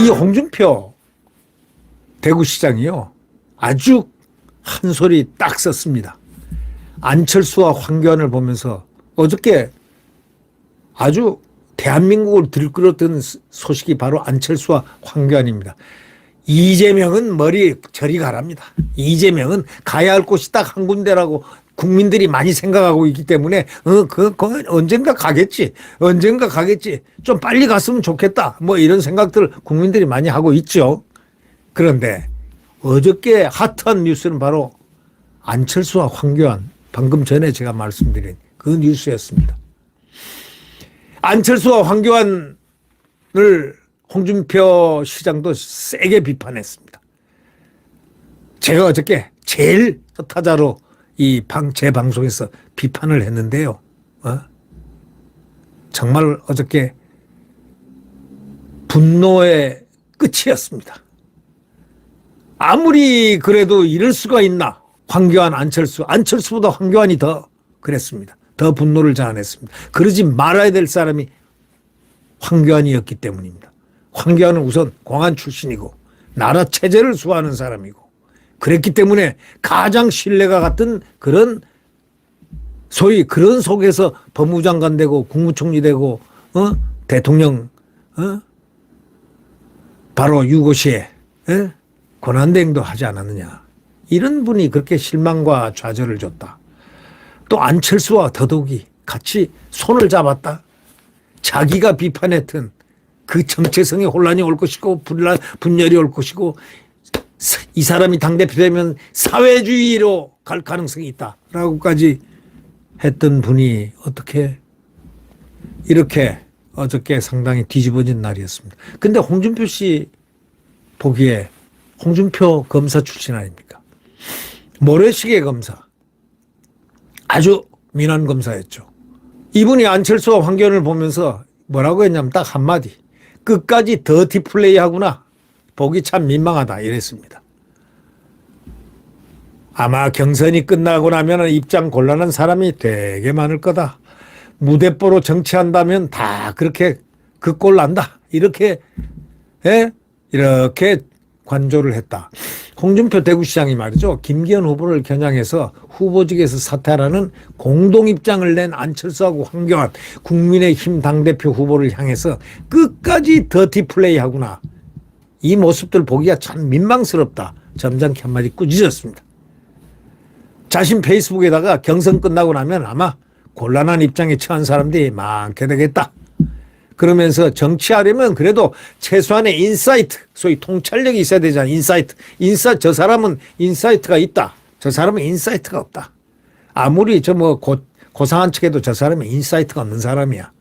이 홍준표 대구시장이요, 아주 한 소리 딱 썼습니다. 안철수와 황교안을 보면서 어저께 아주 대한민국을 들끓었던 소식이 바로 안철수와 황교안입니다. 이재명은 머리 저리 가랍니다. 이재명은 가야 할 곳이 딱 한 군데라고 국민들이 많이 생각하고 있기 때문에 언젠가 가겠지. 언젠가 가겠지. 좀 빨리 갔으면 좋겠다. 뭐 이런 생각들을 국민들이 많이 하고 있죠. 그런데 어저께 핫한 뉴스는 바로 안철수와 황교안, 방금 전에 제가 말씀드린 그 뉴스였습니다. 안철수와 황교안을 홍준표 시장도 세게 비판했습니다. 제가 어저께 제일 타자로 제 방송에서 비판을 했는데요. 정말 어저께 분노의 끝이었습니다. 아무리 그래도 이럴 수가 있나. 황교안, 안철수보다 황교안이 더 그랬습니다. 더 분노를 자아냈습니다. 그러지 말아야 될 사람이 황교안이었기 때문입니다. 황교안은 우선 공안 출신이고 나라 체제를 수호하는 사람이고 그랬기 때문에 가장 신뢰가 갔던 그런 소위 그런 속에서 법무장관 되고 국무총리 되고 대통령 바로 유고시에 권한대행도 하지 않았느냐. 이런 분이 그렇게 실망과 좌절을 줬다. 또 안철수와 더더욱이 같이 손을 잡았다. 자기가 비판했던 그 정체성의 혼란이 올 것이고 분열이 올 것이고 이 사람이 당대표 되면 사회주의로 갈 가능성이 있다라고까지 했던 분이 어떻게 이렇게 어저께 상당히 뒤집어진 날이었습니다. 근데 홍준표 씨 보기에 홍준표 검사 출신 아닙니까? 모래시계 검사. 아주 민한 검사였죠. 이분이 안철수와 황교안을 보면서 뭐라고 했냐면 딱 한마디. 끝까지 더티 플레이 하구나. 보기 참 민망하다. 이랬습니다. 아마 경선이 끝나고 나면 입장 곤란한 사람이 되게 많을 거다. 무대뽀로 정치한다면 다 그렇게 그 꼴 난다. 이렇게 관조를 했다. 홍준표 대구시장이 말이죠. 김기현 후보를 겨냥해서 후보직에서 사퇴하라는 공동 입장을 낸 안철수하고 황교안 국민의힘 당대표 후보를 향해서 끝까지 더티 플레이하구나. 이 모습들 보기가 참 민망스럽다. 점잖게 한마디 꾸짖었습니다. 자신 페이스북에다가 경선 끝나고 나면 아마 곤란한 입장에 처한 사람들이 많게 되겠다. 그러면서 정치하려면 그래도 최소한의 인사이트, 소위 통찰력이 있어야 되잖아. 저 사람은 인사이트가 있다. 저 사람은 인사이트가 없다. 아무리 고상한 척해도 저 사람은 인사이트가 없는 사람이야.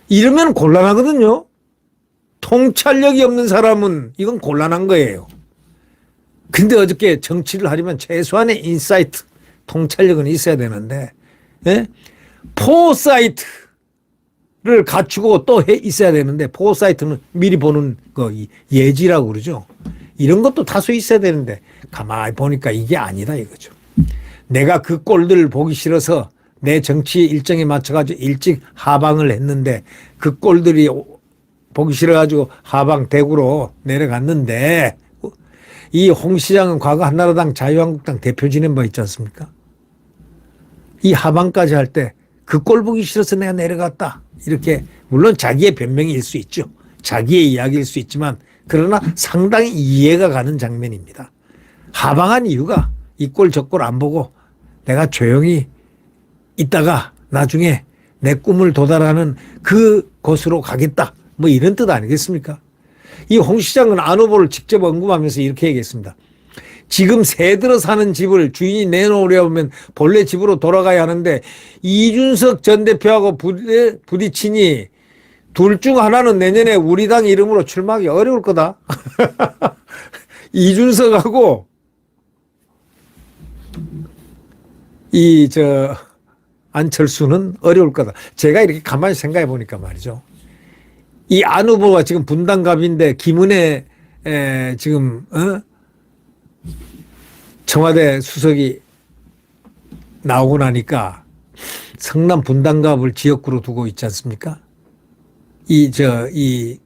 이러면 곤란하거든요. 통찰력이 없는 사람은 이건 곤란한 거예요. 근데 어저께 정치를 하려면 최소한의 인사이트, 통찰력은 있어야 되는데, 포사이트를 갖추고 또 있어야 되는데, 포사이트는 미리 보는 거, 예지라고 그러죠. 이런 것도 다소 있어야 되는데, 가만히 보니까 이게 아니다 이거죠. 내가 그 꼴들을 보기 싫어서 내 정치 일정에 맞춰가지고 일찍 하방을 했는데, 그 꼴들이 보기 싫어가지고 하방 대구로 내려갔는데, 이 홍 시장은 과거 한나라당 자유한국당 대표 지낸 바 있지 않습니까? 이 하방까지 할 때 그 꼴 보기 싫어서 내가 내려갔다. 이렇게 물론 자기의 변명일 수 있죠. 자기의 이야기일 수 있지만 그러나 상당히 이해가 가는 장면입니다. 하방한 이유가 이 꼴 저 꼴 안 보고 내가 조용히 있다가 나중에 내 꿈을 도달하는 그곳으로 가겠다. 뭐 이런 뜻 아니겠습니까? 이 홍 시장은 안 후보를 직접 언급하면서 이렇게 얘기했습니다. 지금 새 들어 사는 집을 주인이 내놓으려면 본래 집으로 돌아가야 하는데 이준석 전 대표하고 부딪히니 둘 중 하나는 내년에 우리 당 이름으로 출마하기 어려울 거다. 이준석하고 안철수는 어려울 거다. 제가 이렇게 가만히 생각해 보니까 말이죠. 이 안 후보가 지금 분당갑인데 김은혜 지금 청와대 수석이 나오고 나니까 성남 분당갑을 지역구로 두고 있지 않습니까? 이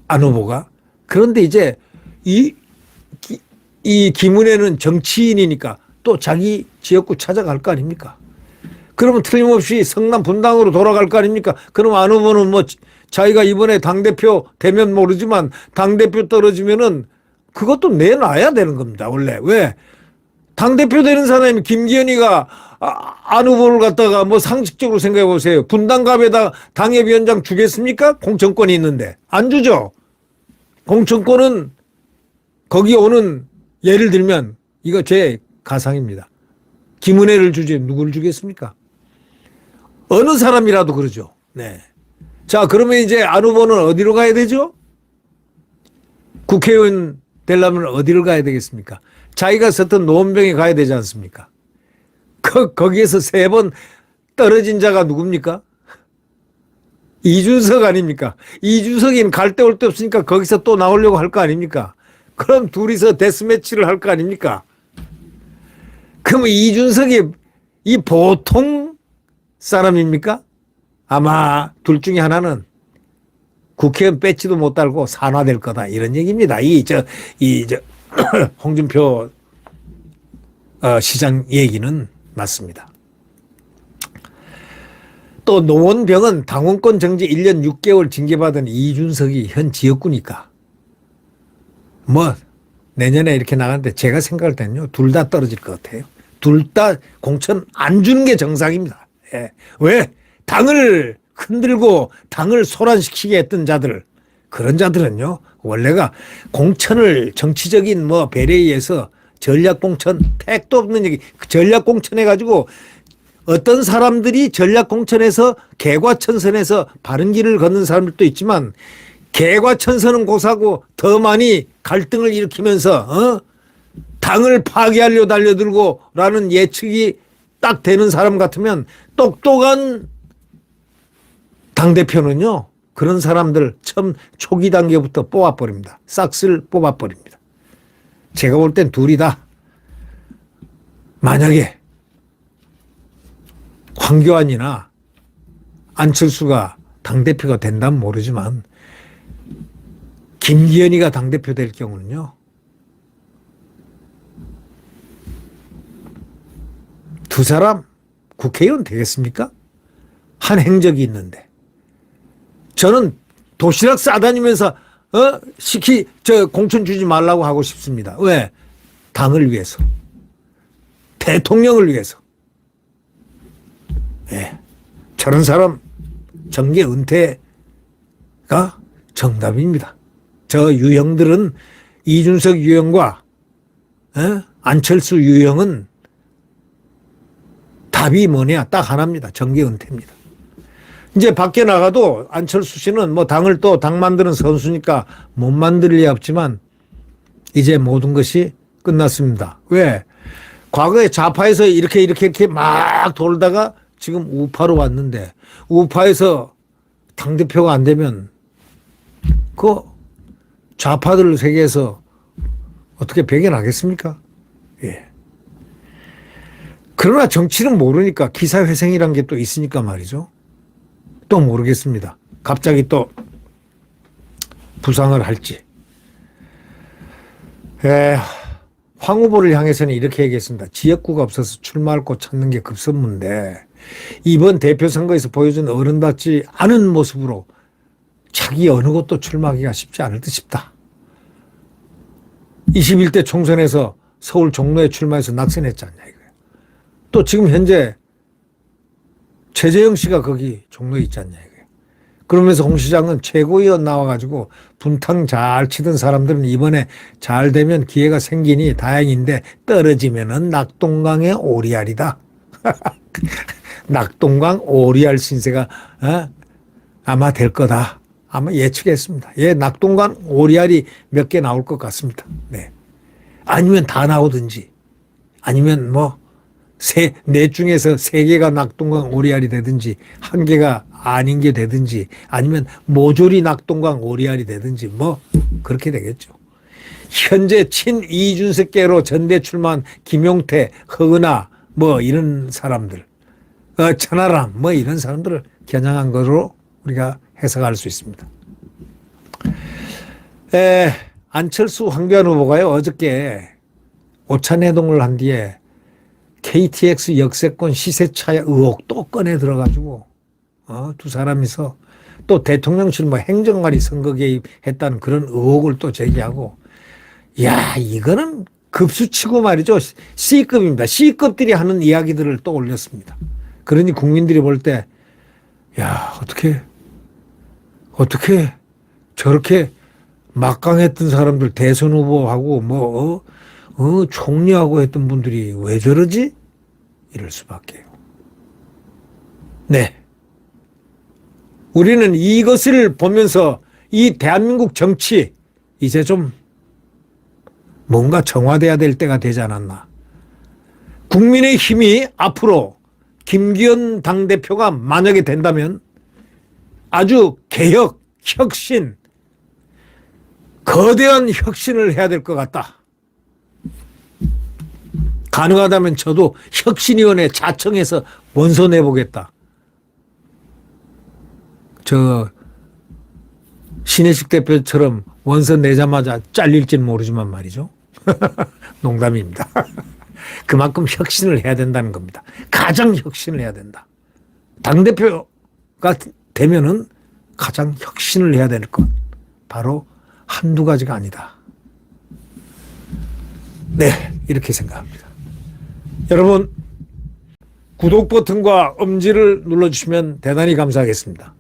안 후보가. 그런데 이제 이 김은혜는 정치인이니까 또 자기 지역구 찾아갈 거 아닙니까? 그러면 틀림없이 성남 분당으로 돌아갈 거 아닙니까? 그럼 안 후보는 뭐 자기가 이번에 당대표 되면 모르지만 당대표 떨어지면은 그것도 내놔야 되는 겁니다. 원래. 왜? 당대표 되는 사람이 김기현이가 안 후보를 갖다가 뭐 상식적으로 생각해 보세요. 분당갑에다 당협위원장 주겠습니까? 공천권이 있는데. 안 주죠. 공천권은 거기 오는 예를 들면 이거 제 가상입니다. 김은혜를 주지 누구를 주겠습니까? 어느 사람이라도 그러죠. 네. 자, 그러면 이제 안 후보는 어디로 가야 되죠? 국회의원 되려면 어디를 가야 되겠습니까? 자기가 썼던 노원병에 가야 되지 않습니까? 거기에서 3번 떨어진 자가 누굽니까? 이준석 아닙니까? 이준석이는 갈 데 올 데 없으니까 거기서 또 나오려고 할 거 아닙니까? 그럼 둘이서 데스매치를 할 거 아닙니까? 그럼 이준석이 이 보통 사람입니까? 아마 둘 중에 하나는 국회의원 배지도 못 달고 산화될 거다 이런 얘기입니다. 홍준표 시장 얘기는 맞습니다. 또 노원병은 당원권 정지 1년 6개월 징계받은 이준석이 현 지역구니까 뭐 내년에 이렇게 나가는데 제가 생각할 때는요 둘 다 떨어질 것 같아요. 둘 다 공천 안 주는 게 정상입니다. 예. 왜? 당을 흔들고 당을 소란시키게 했던 자들 그런 자들은요 원래가 공천을 정치적인 뭐 배려에 의해서 전략공천 택도 없는 얘기 전략공천 해가지고 어떤 사람들이 전략공천에서 개과천선에서 바른 길을 걷는 사람들도 있지만 개과천선은 고사고 더 많이 갈등을 일으키면서 당을 파괴하려 달려들고 라는 예측이 딱 되는 사람 같으면 똑똑한 당대표는요 그런 사람들 처음 초기 단계부터 뽑아버립니다. 싹쓸 뽑아버립니다. 제가 볼 땐 둘이 다 만약에 황교안이나 안철수가 당대표가 된다면 모르지만 김기현이가 당대표 될 경우는요 두 사람 국회의원 되겠습니까? 한 행적이 있는데 저는 도시락 싸다니면서 공천 주지 말라고 하고 싶습니다. 왜? 당을 위해서 대통령을 위해서 예. 저런 사람 정계 은퇴가 정답입니다. 저 유형들은 이준석 유형과 안철수 유형은 답이 뭐냐 딱 하나입니다. 정계 은퇴입니다. 이제 밖에 나가도 안철수 씨는 뭐 당을 또 당 만드는 선수니까 못 만들 리 없지만 이제 모든 것이 끝났습니다. 왜? 과거에 좌파에서 이렇게 막 돌다가 지금 우파로 왔는데 우파에서 당대표가 안 되면 그 좌파들 세계에서 어떻게 배겨나겠습니까? 예. 그러나 정치는 모르니까 기사회생이란 게 또 있으니까 말이죠. 또 모르겠습니다. 갑자기 또 부상을 할지. 황 후보를 향해서는 이렇게 얘기했습니다. 지역구가 없어서 출마할 곳 찾는 게 급선무인데 이번 대표 선거에서 보여준 어른답지 않은 모습으로 자기 어느 곳도 출마하기가 쉽지 않을 듯 싶다. 21대 총선에서 서울 종로에 출마해서 낙선했지 않냐 이거예요. 또 지금 현재 최재형 씨가 거기 종로에 있지 않냐 이거예요. 그러면서 홍 시장은 최고위원 나와가지고 분탕 잘 치던 사람들은 이번에 잘 되면 기회가 생기니 다행인데 떨어지면은 낙동강의 오리알이다. 낙동강 오리알 신세가 아마 될 거다. 아마 예측했습니다. 예, 낙동강 오리알이 몇 개 나올 것 같습니다. 네. 아니면 다 나오든지 아니면 뭐 넷 중에서 3개가 낙동강 오리알이 되든지 1개가 아닌 게 되든지 아니면 모조리 낙동강 오리알이 되든지 뭐 그렇게 되겠죠. 현재 친 이준석계로 전대 출마한 김용태, 허은하 뭐 이런 사람들 천하람 뭐 이런 사람들을 겨냥한 거로 우리가 해석할 수 있습니다. 안철수 황교안 후보가요 어저께 오찬회동을 한 뒤에 KTX 역세권 시세차 의혹 또 꺼내 들어가지고 두 사람이서 또 대통령실 뭐 행정관이 선거 개입했다는 그런 의혹을 또 제기하고 야 이거는 급수치고 말이죠. C급입니다. C급들이 하는 이야기들을 또 올렸습니다. 그러니 국민들이 볼 때 야 어떻게 저렇게 막강했던 사람들 대선 후보하고 뭐 총리하고 했던 분들이 왜 저러지? 이럴 수밖에요. 네. 우리는 이것을 보면서 이 대한민국 정치 이제 좀 뭔가 정화돼야 될 때가 되지 않았나. 국민의힘이 앞으로 김기현 당대표가 만약에 된다면 아주 개혁, 혁신, 거대한 혁신을 해야 될 것 같다. 가능하다면 저도 혁신위원회 자청해서 원서 내보겠다. 저 신혜식 대표처럼 원서 내자마자 잘릴지는 모르지만 말이죠. 농담입니다. 그만큼 혁신을 해야 된다는 겁니다. 가장 혁신을 해야 된다. 당대표가 되면은 가장 혁신을 해야 될 것 바로 한두 가지가 아니다. 네, 이렇게 생각합니다. 여러분 구독 버튼과 엄지를 눌러주시면 대단히 감사하겠습니다.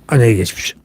안녕히 계십시오.